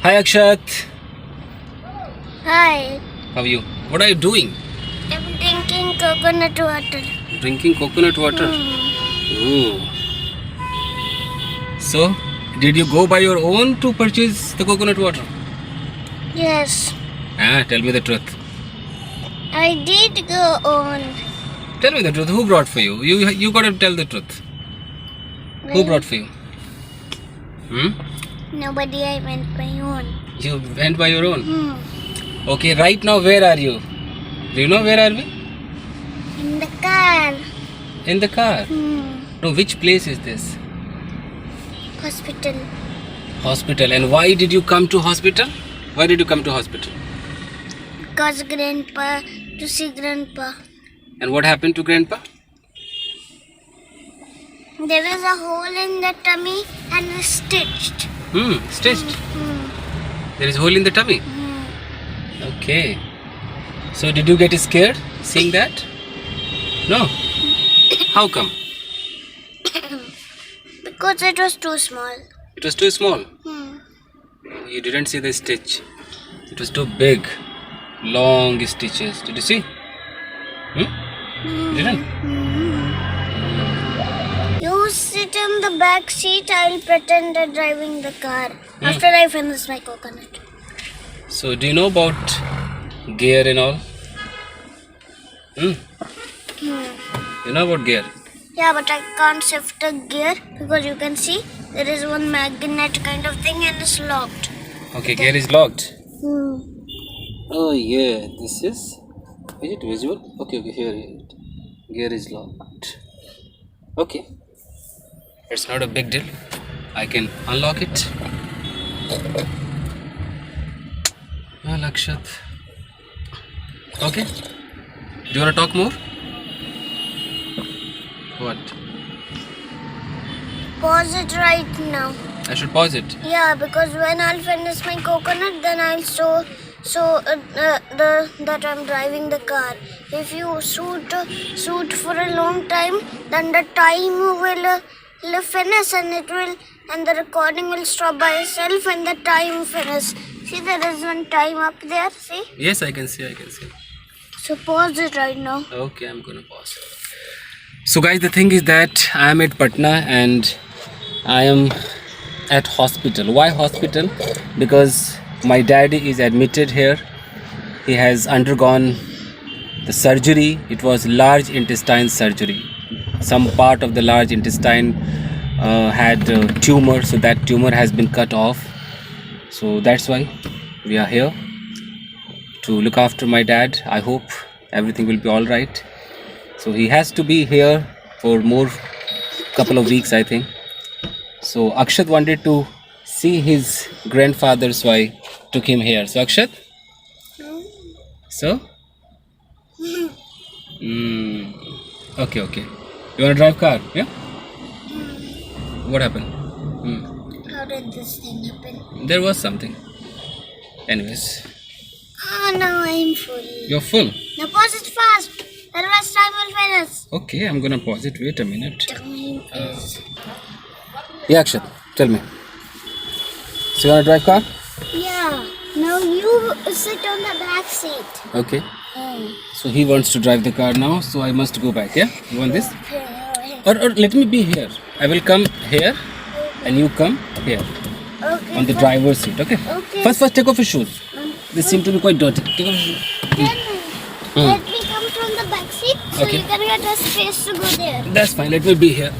Hi Akshat. Hi, How are you? What are you doing? I'm drinking coconut water. Drinking coconut water. Ooh. So, did you go by your own to purchase the coconut water? Yes, Tell me the truth. I did go on. Tell me the truth. Who brought for you? You gotta tell the truth. Who brought for you? Nobody, I went my own. You went by your own. Okay, right now where are you? Do you know where are we? In the car. In the car. No, which place is this? Hospital. Hospital. And why did you come to hospital? Why did you come to hospital? Because grandpa, to see grandpa. And what happened to grandpa? There was a hole in the tummy and was stitched. Stitched. There is hole in the tummy. Okay. So did you get scared seeing that? No. How come? Because it was too small. It was too small. You didn't see the stitch. It was too big. Long stitches. Did you see? You didn't? You sit in the back seat, I'll pretend I'm driving the car. After I finish my coconut. So do you know about gear and all? You know about gear? Yeah, but I can't shift the gear because you can see there is one magnet kind of thing and it's locked. Okay, gear is locked. Oh yeah, this is it visual? Okay, here. Gear is locked. Okay. It's not a big deal. I can unlock it. Well, Akshat. Okay. Do you want to talk more? What? Pause it right now. I should pause it. Yeah, because when I'll finish my coconut, then I'll show that I'm driving the car. If you shoot for a long time, then the time will finish and the recording will stop by itself and the time finish. See, there is one time up there. See? Yes, I can see. So pause it right now. Okay, I'm gonna pause. So guys, the thing is that I am at Patna and I am at hospital. Why hospital? Because my daddy is admitted here. He has undergone the surgery. It was large intestine surgery. Some part of the large intestine had a tumor, so that tumor has been cut off. So that's why we are here to look after my dad. I hope everything will be all right. So he has to be here for more couple of weeks, I think. So Akshat wanted to see his grandfather, so I took him here. So Akshat? So? Okay. You wanna drive car? Yeah? What happened? How did this thing happen? There was something. Anyways. Oh, now I'm full. You're full. Now pause it fast. Otherwise time will finish. Okay, I'm gonna pause it. Wait a minute. Time is... Yeah, Akshat, tell me. So you wanna drive car? Yeah. Now you sit on the back seat. Okay. So he wants to drive the car now, so I must go back, yeah? You want this? Or let me be here. I will come here and you come here Okay. on the driver's seat, okay? Okay. First take off your shoes. They seem to be quite dirty. Take off your shoes. Then let me come from the back seat so Okay. you can get a space to go there. That's fine, let me be here.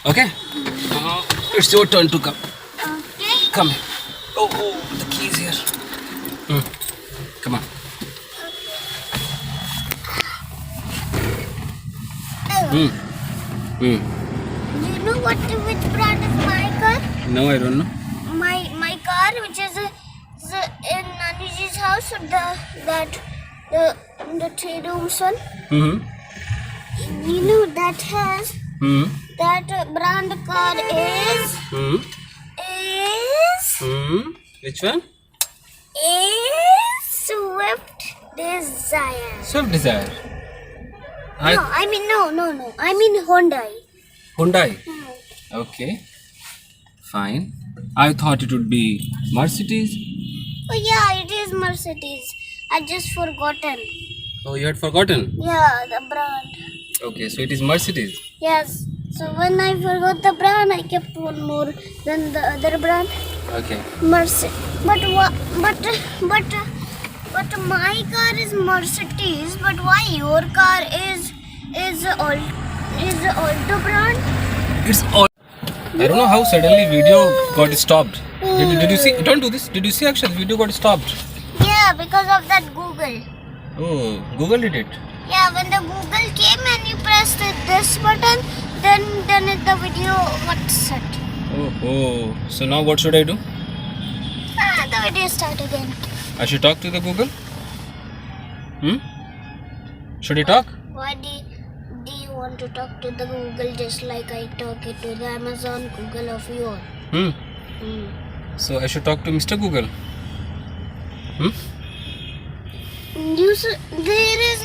Okay? Now it's your turn to come. Okay. Come here. Oh, the keys here. Come on. You Hmm. know which brand is my car? No, I don't know. My car, which is in Nanuji's house, the 3-room one. You know that has that brand car is Which one? is Swift Desire. Swift Desire. No, I mean no. I mean Hyundai. Hyundai. Okay. Fine. I thought it would be Mercedes. Oh yeah, it is Mercedes. I just forgotten. Oh, you had forgotten. Yeah, the brand. Okay, so it is Mercedes. Yes. So when I forgot the brand, I kept one more than the other brand. Okay. Mercedes. But my car is Mercedes. But why your car is Alto brand? It's all. I don't know how suddenly video got stopped. Did you see? Don't do this. Did you see actually video got stopped? Yeah, because of that Google. Oh, Google did it. Yeah, when the Google came and you pressed this button, then the video got set. Oh. So now what should I do? The video start again. I should talk to the Google? Should I talk? Why do you want to talk to the Google just like I talk it to the Amazon Google of yours? So I should talk to Mr. Google. There is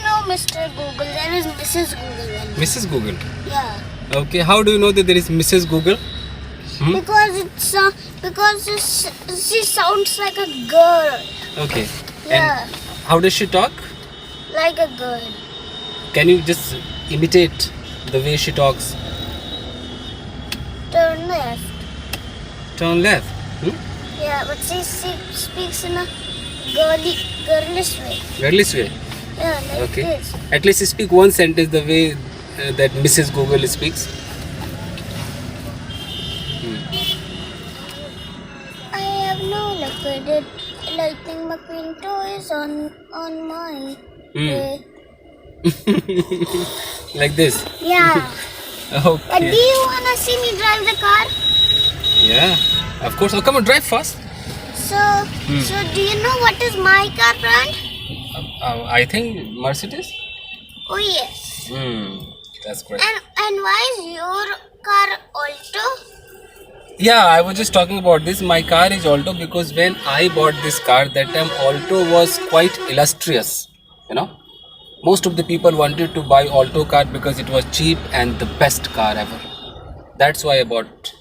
no Mr. Google. There is Mrs. Google. Only. Mrs. Google. Yeah. Okay, how do you know that there is Mrs. Google? Because she sounds like a girl. Okay. Yeah. And how does she talk? Like a girl. Can you just imitate the way she talks? Turn left. Turn left. Yeah, but she speaks in a girlish way. Girlish way. Yeah, like Okay. this. At least speak one sentence the way that Mrs. Google speaks. I have no liquid. Lightning McQueen toys on my way. Like this. Yeah. Do Okay. you wanna see me drive the car? Yeah. Of course. Oh, come on, drive fast. So do you know what is my car brand? I think Mercedes. Oh yes. That's great. And why is your car Alto? Yeah, I was just talking about this. My car is Alto because when I bought this car, that time Alto was quite illustrious. You know, most of the people wanted to buy Alto car because it was cheap and the best car ever. That's why I bought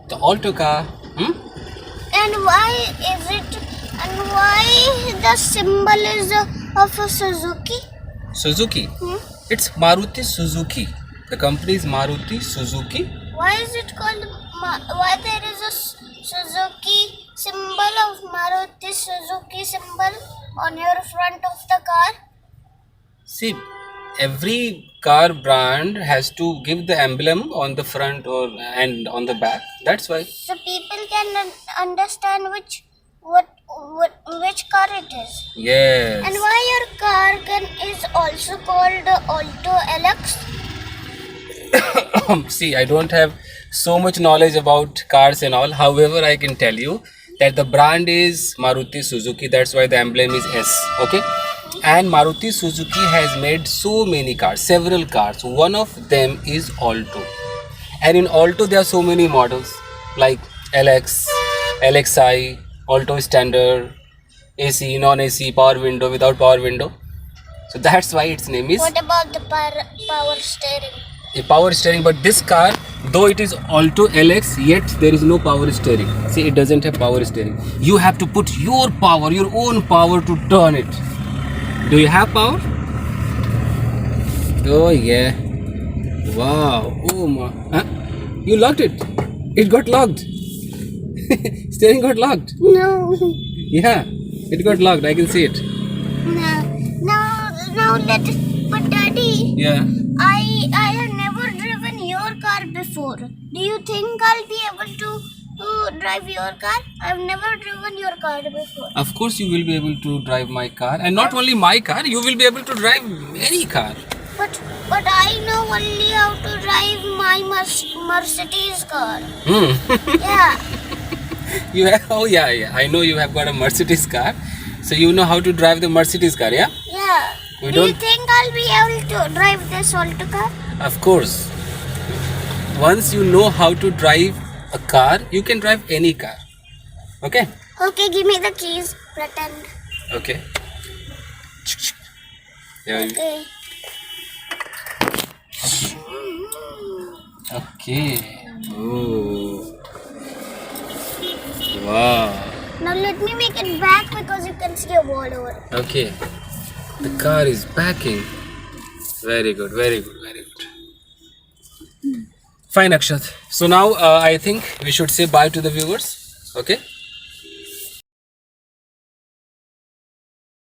the Alto car. And why is it? And why the symbol is of a Suzuki? Suzuki. It's Maruti Suzuki. The company is Maruti Suzuki. Why is it called? Why there is a Suzuki symbol of Maruti Suzuki symbol on your front of the car? See, every car brand has to give the emblem on the front and on the back. That's why. So people can understand which car it is. Yes. And why your car is also called Alto LX? See, I don't have so much knowledge about cars and all. However, I can tell you that the brand is Maruti Suzuki. That's why the emblem is S. Okay. And Maruti Suzuki has made so many cars, several cars. One of them is Alto. And in Alto, there are so many models like LX, LXI, Alto Standard, AC, non-AC, power window, without power window. So that's why its name is What about the power steering? a power steering. But this car, though it is Alto LX, yet there is no power steering. See, it doesn't have power steering. You have to put your power, your own power to turn it. Do you have power? Oh yeah. Wow. Oh my. Huh? You locked it. It got locked. Steering got locked. No. Yeah. It got locked. I can see it. No, but Daddy, Yeah. I have never driven your car before. Do you think I'll be able to drive your car? I've never driven your car before. Of course you will be able to drive my car. And not only my car, you will be able to drive any car. But I know only how to drive my Mercedes car. Yeah. You have, oh yeah. I know you have got a Mercedes car. So you know how to drive the Mercedes car, yeah? Yeah. We Do you don't- think I'll be able to drive this Alto car? Of course. Once you know how to drive a car, you can drive any car. Okay? Okay, give me the keys. Pretend. Okay. Yeah. Okay. Okay. Oh. Wow. Now let me make it back because you can see a wall over it. Okay. The car is backing. Very good, very good, very good. Fine, Akshat. So now I think we should say bye to the viewers. Okay.